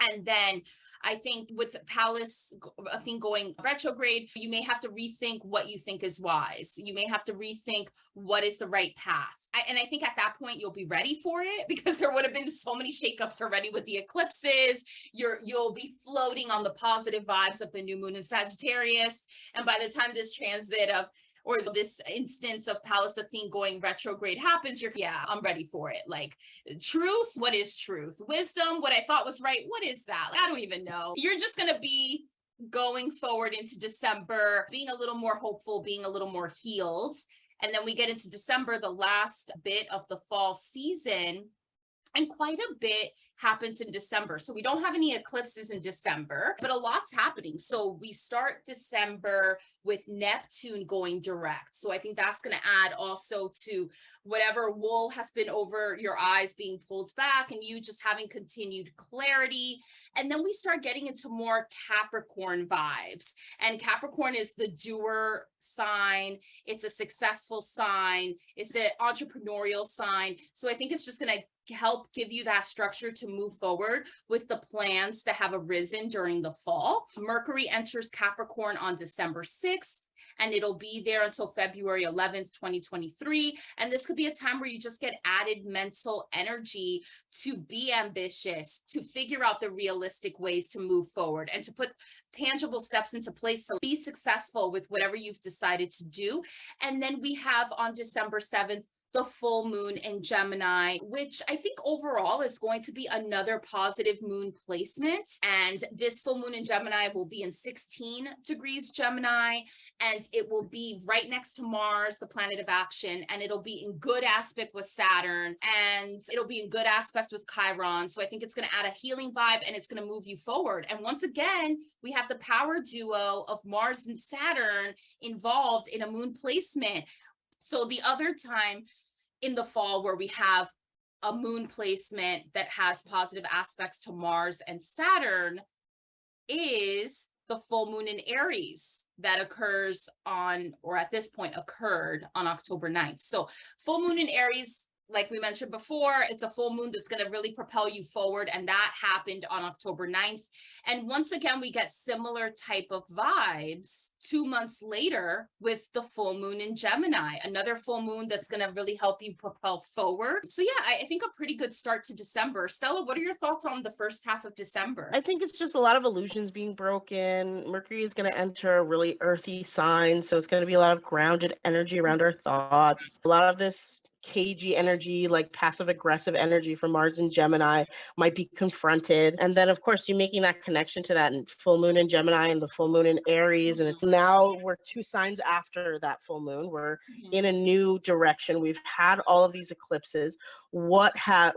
And then I think with Pallas Athene going retrograde, you may have to rethink what you think is wise. You may have to rethink what is the right path. And I think at that point, you'll be ready for it, because there would have been so many shakeups already with the eclipses. You'll be floating on the positive vibes of the new moon in Sagittarius. And by the time this transit of, or this instance of Pallas Athene going retrograde happens, yeah, I'm ready for it. Like, truth, what is truth? Wisdom, what I thought was right, what is that? I don't even know. You're just going to be going forward into December, being a little more hopeful, being a little more healed. And then we get into December, the last bit of the fall season. And quite a bit happens in December. So we don't have any eclipses in December, but a lot's happening. So we start December with Neptune going direct. So I think that's going to add also to whatever wool has been over your eyes being pulled back, and you just having continued clarity. And then we start getting into more Capricorn vibes. And Capricorn is the doer sign. It's a successful sign. It's an entrepreneurial sign. So I think it's just going to help give you that structure to move forward with the plans that have arisen during the fall. Mercury enters Capricorn on December 6th. And it'll be there until February 11th, 2023. And this could be a time where you just get added mental energy to be ambitious, to figure out the realistic ways to move forward, and to put tangible steps into place to be successful with whatever you've decided to do. And then we have on December 7th, the full moon in Gemini, which I think overall is going to be another positive moon placement. And this full moon in Gemini will be in 16 degrees Gemini, and it will be right next to Mars, the planet of action, and it'll be in good aspect with Saturn, and it'll be in good aspect with Chiron. So I think it's going to add a healing vibe, and it's going to move you forward. And once again, we have the power duo of Mars and Saturn involved in a moon placement. So the other time in the fall where we have a moon placement that has positive aspects to Mars and Saturn is the full moon in Aries that occurs on, or at this point occurred on October 9th. So full moon in Aries, like we mentioned before, it's a full moon that's going to really propel you forward. And that happened on October 9th. And once again, we get similar type of vibes 2 months later with the full moon in Gemini, another full moon that's going to really help you propel forward. So yeah, I think a pretty good start to December. Stella, what are your thoughts on the first half of December? I think it's just a lot of illusions being broken. Mercury is going to enter a really earthy sign. So it's going to be a lot of grounded energy around our thoughts. A lot of this cagey energy, like passive aggressive energy from Mars and Gemini might be confronted. And then of course you're making that connection to that full moon in Gemini and the full moon in Aries. And it's now we're 2 signs after that full moon. We're in a new direction. We've had all of these eclipses. What has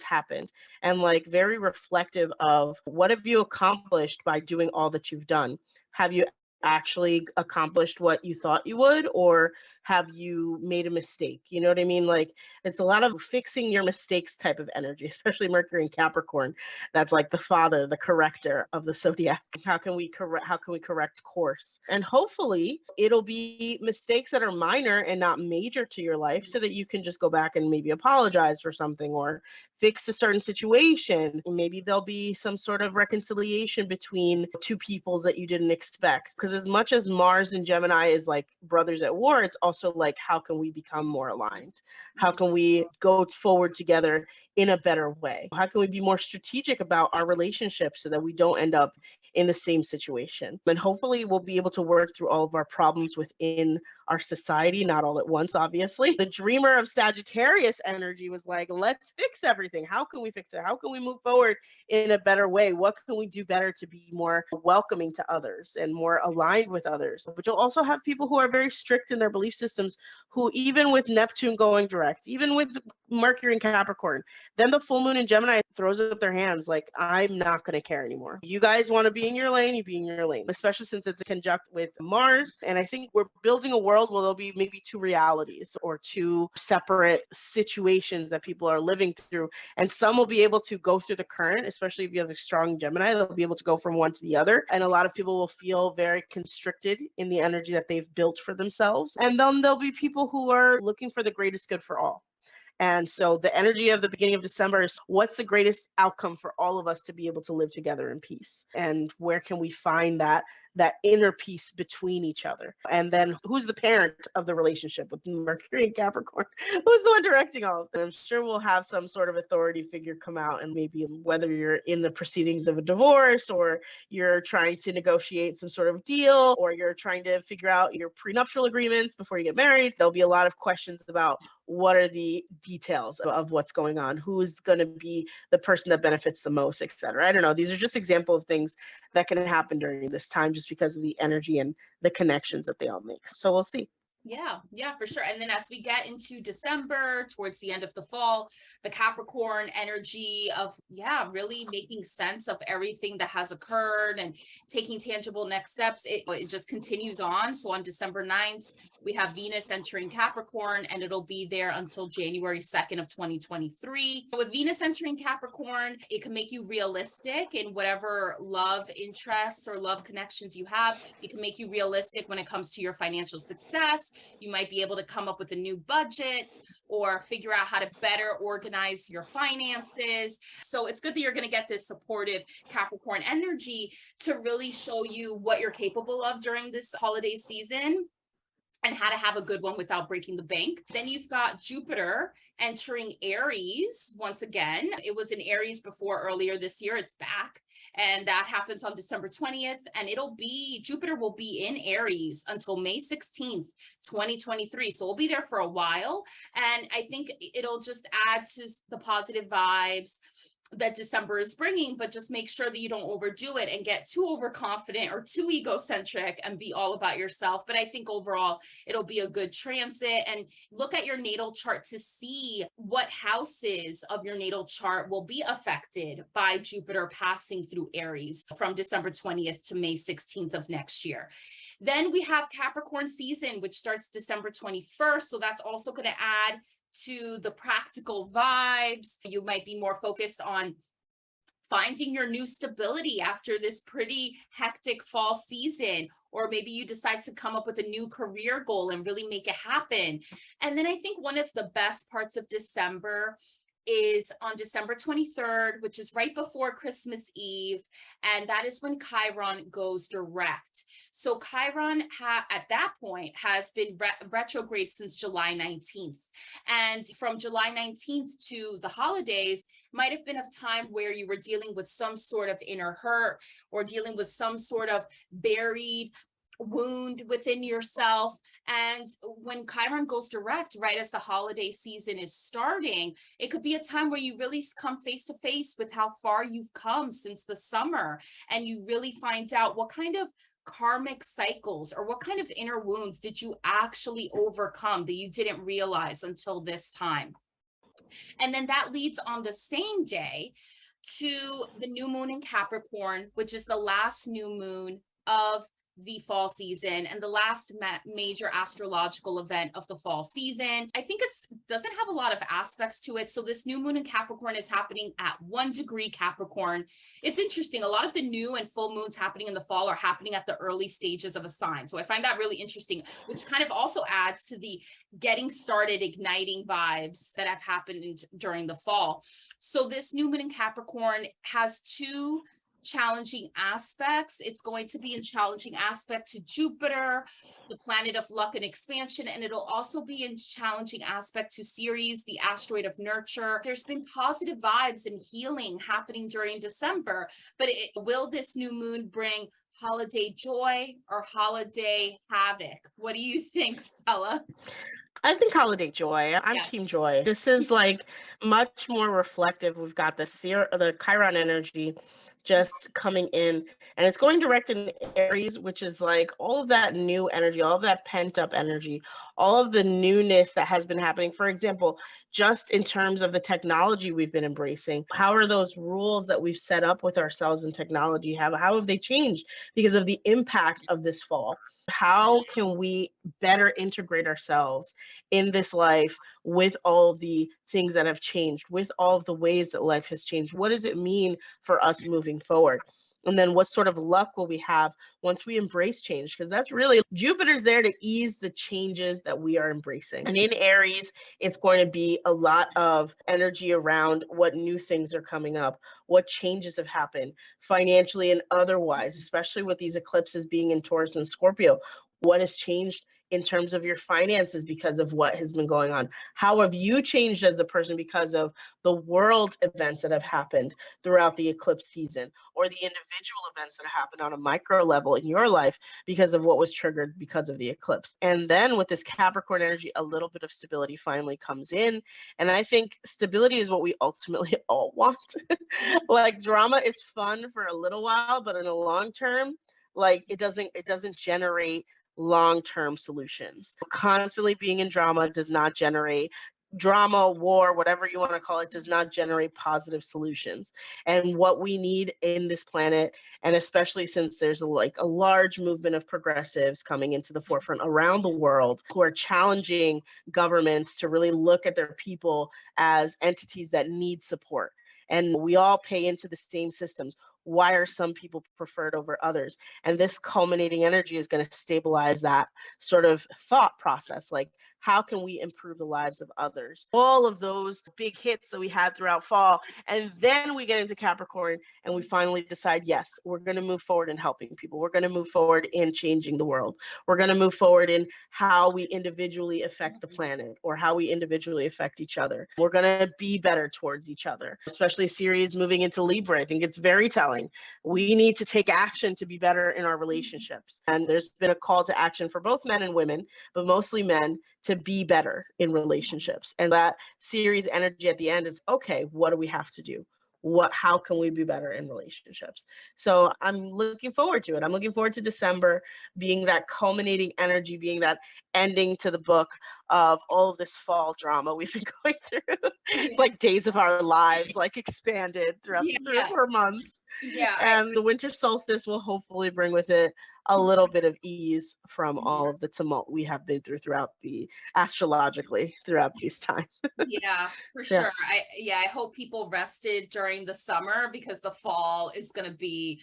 happened? And like very reflective of what have you accomplished by doing all that you've done? Have you actually accomplished what you thought you would, or have you made a mistake? You know what I mean? Like, it's a lot of fixing your mistakes type of energy, especially Mercury in Capricorn. That's like the father, the corrector of the zodiac. How can we correct course? And hopefully it'll be mistakes that are minor and not major to your life, so that you can just go back and maybe apologize for something or fix a certain situation. Maybe there'll be some sort of reconciliation between two peoples that you didn't expect. Because as much as Mars and Gemini is like brothers at war, it's also like, how can we become more aligned? How can we go forward together in a better way? How can we be more strategic about our relationships so that we don't end up in the same situation? And hopefully we'll be able to work through all of our problems within our society, not all at once, obviously. The dreamer of Sagittarius energy was like, let's fix everything. How can we fix it? How can we move forward in a better way? What can we do better to be more welcoming to others and more aligned with others? But you'll also have people who are very strict in their belief systems, who, even with Neptune going direct, even with Mercury in Capricorn, then the full moon in Gemini throws up their hands like, I'm not going to care anymore. You guys want to be in your lane, you be in your lane, especially since it's conjunct with Mars. And I think we're building a world where there'll be maybe two realities or two separate situations that people are living through. And some will be able to go through the current, especially if you have a strong Gemini, they'll be able to go from one to the other. And a lot of people will feel very constricted in the energy that they've built for themselves. And then there'll be people who are looking for the greatest good for all. And so the energy of the beginning of December is, what's the greatest outcome for all of us to be able to live together in peace? And where can we find that inner peace between each other? And then who's the parent of the relationship with Mercury and Capricorn? Who's the one directing all of them? I'm sure we'll have some sort of authority figure come out, and maybe whether you're in the proceedings of a divorce, or you're trying to negotiate some sort of deal, or you're trying to figure out your prenuptial agreements before you get married, there'll be a lot of questions about what are the details of what's going on, who is going to be the person that benefits the most, etc. I don't know. These are just examples of things that can happen during this time, just because of the energy and the connections that they all make. So we'll see. Yeah, for sure. And then as we get into December, towards the end of the fall, the Capricorn energy of, really making sense of everything that has occurred and taking tangible next steps, it just continues on. So on December 9th, we have Venus entering Capricorn, and it'll be there until January 2nd of 2023. With Venus entering Capricorn, it can make you realistic in whatever love interests or love connections you have. It can make you realistic when it comes to your financial success. You might be able to come up with a new budget or figure out how to better organize your finances. So it's good that you're going to get this supportive Capricorn energy to really show you what you're capable of during this holiday season and how to have a good one without breaking the bank. Then you've got Jupiter entering Aries once again. It was in Aries before earlier this year. It's back. And that happens on December 20th. And Jupiter will be in Aries until May 16th, 2023. So we'll be there for a while. And I think it'll just add to the positive vibes that December is bringing, but just make sure that you don't overdo it and get too overconfident or too egocentric and be all about yourself. But I think overall, it'll be a good transit. And look at your natal chart to see what houses of your natal chart will be affected by Jupiter passing through Aries from December 20th to May 16th of next year. Then we have Capricorn season, which starts December 21st. So that's also going to add to the practical vibes. You might be more focused on finding your new stability after this pretty hectic fall season, or maybe you decide to come up with a new career goal and really make it happen. And then I think one of the best parts of December is on December 23rd, which is right before Christmas Eve. And that is when Chiron goes direct. So Chiron at that point has been retrograde since July 19th. And from July 19th to the holidays might have been a time where you were dealing with some sort of inner hurt or dealing with some sort of buried wound within yourself. And when Chiron goes direct, right as the holiday season is starting, it could be a time where you really come face to face with how far you've come since the summer, and you really find out what kind of karmic cycles or what kind of inner wounds did you actually overcome that you didn't realize until this time. And then that leads on the same day to the new moon in Capricorn, which is the last new moon of the fall season and the last major astrological event of the fall season. I think it doesn't have a lot of aspects to it. So this new moon in Capricorn is happening at 1 degree Capricorn. It's interesting. A lot of the new and full moons happening in the fall are happening at the early stages of a sign. So I find that really interesting, which kind of also adds to the getting started, igniting vibes that have happened during the fall. So this new moon in Capricorn has two challenging aspects. It's going to be in challenging aspect to Jupiter, the planet of luck and expansion, and it'll also be in challenging aspect to Ceres, the asteroid of nurture. There's been positive vibes and healing happening during December, but will this new moon bring holiday joy or holiday havoc? What do you think, Stella? I think holiday joy. I'm team joy. This is like much more reflective. We've got the Chiron energy just coming in, and it's going direct in Aries, which is like all of that new energy, all of that pent up energy, all of the newness that has been happening. For example, just in terms of the technology we've been embracing, how are those rules that we've set up with ourselves in technology, how have they changed because of the impact of this fall? How can we better integrate ourselves in this life with all the things that have changed, with all of the ways that life has changed? What does it mean for us moving forward? And then what sort of luck will we have once we embrace change? Because that's really Jupiter's there to ease the changes that we are embracing. And in Aries, it's going to be a lot of energy around what new things are coming up, what changes have happened financially and otherwise, especially with these eclipses being in Taurus and Scorpio. What has changed in terms of your finances because of what has been going on? How have you changed as a person because of the world events that have happened throughout the eclipse season, or the individual events that happened on a micro level in your life because of what was triggered because of the eclipse? And then with this Capricorn energy, a little bit of stability finally comes in. And I think stability is what we ultimately all want. Like drama is fun for a little while, but in the long term, like it doesn't generate long-term solutions. Constantly being in drama does not generate drama, war, whatever you want to call it, does not generate positive solutions. And what we need in this planet, and especially since there's a large movement of progressives coming into the forefront around the world who are challenging governments to really look at their people as entities that need support. And we all pay into the same systems. Why are some people preferred over others? And this culminating energy is going to stabilize that sort of thought process. Like, how can we improve the lives of others? All of those big hits that we had throughout fall. And then we get into Capricorn and we finally decide, yes, we're going to move forward in helping people. We're going to move forward in changing the world. We're going to move forward in how we individually affect the planet or how we individually affect each other. We're going to be better towards each other, especially Ceres moving into Libra. I think it's very telling. We need to take action to be better in our relationships. And there's been a call to action for both men and women, but mostly men, to be better in relationships. And that Ceres energy at the end is, okay, what do we have to do? How can we be better in relationships? So I'm looking forward to it. I'm looking forward to December being that culminating energy, being that ending to the book of all of this fall drama we've been going through. It's like days of our lives, like expanded throughout the 3 or 4 months. And the winter solstice will hopefully bring with it a little bit of ease from all of the tumult we have been throughout astrologically throughout these times. Yeah, for sure. I hope people rested during the summer, because the fall is going to be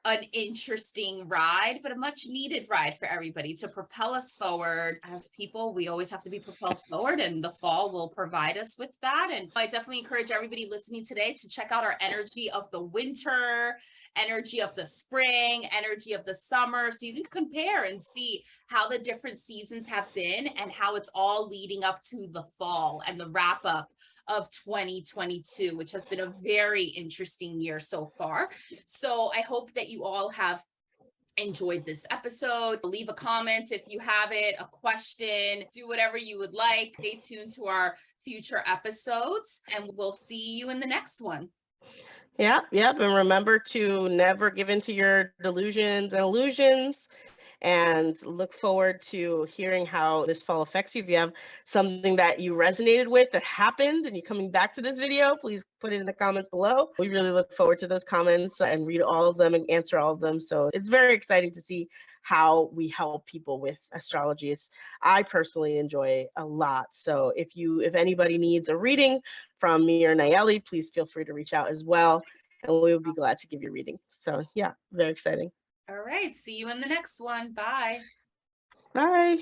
an interesting ride, but a much needed ride for everybody to propel us forward. As people, we always have to be propelled forward, and the fall will provide us with that. And I definitely encourage everybody listening today to check out our energy of the winter, energy of the spring, energy of the summer, so you can compare and see how the different seasons have been and how it's all leading up to the fall and the wrap up of 2022, which has been a very interesting year so far. So I hope that you all have enjoyed this episode. Leave a comment if you have it, a question, do whatever you would like. Stay tuned to our future episodes, and we'll see you in the next one. Yep. And remember to never give in to your delusions and illusions, and look forward to hearing how this fall affects you. If you have something that you resonated with that happened and you're coming back to this video, please put it in the comments below. We really look forward to those comments and read all of them and answer all of them. So it's very exciting to see how we help people with astrology. I personally enjoy a lot. So if anybody needs a reading from me or Nayeli, please feel free to reach out as well, and we will be glad to give you a reading. So yeah, very exciting. All right, see you in the next one. Bye. Bye.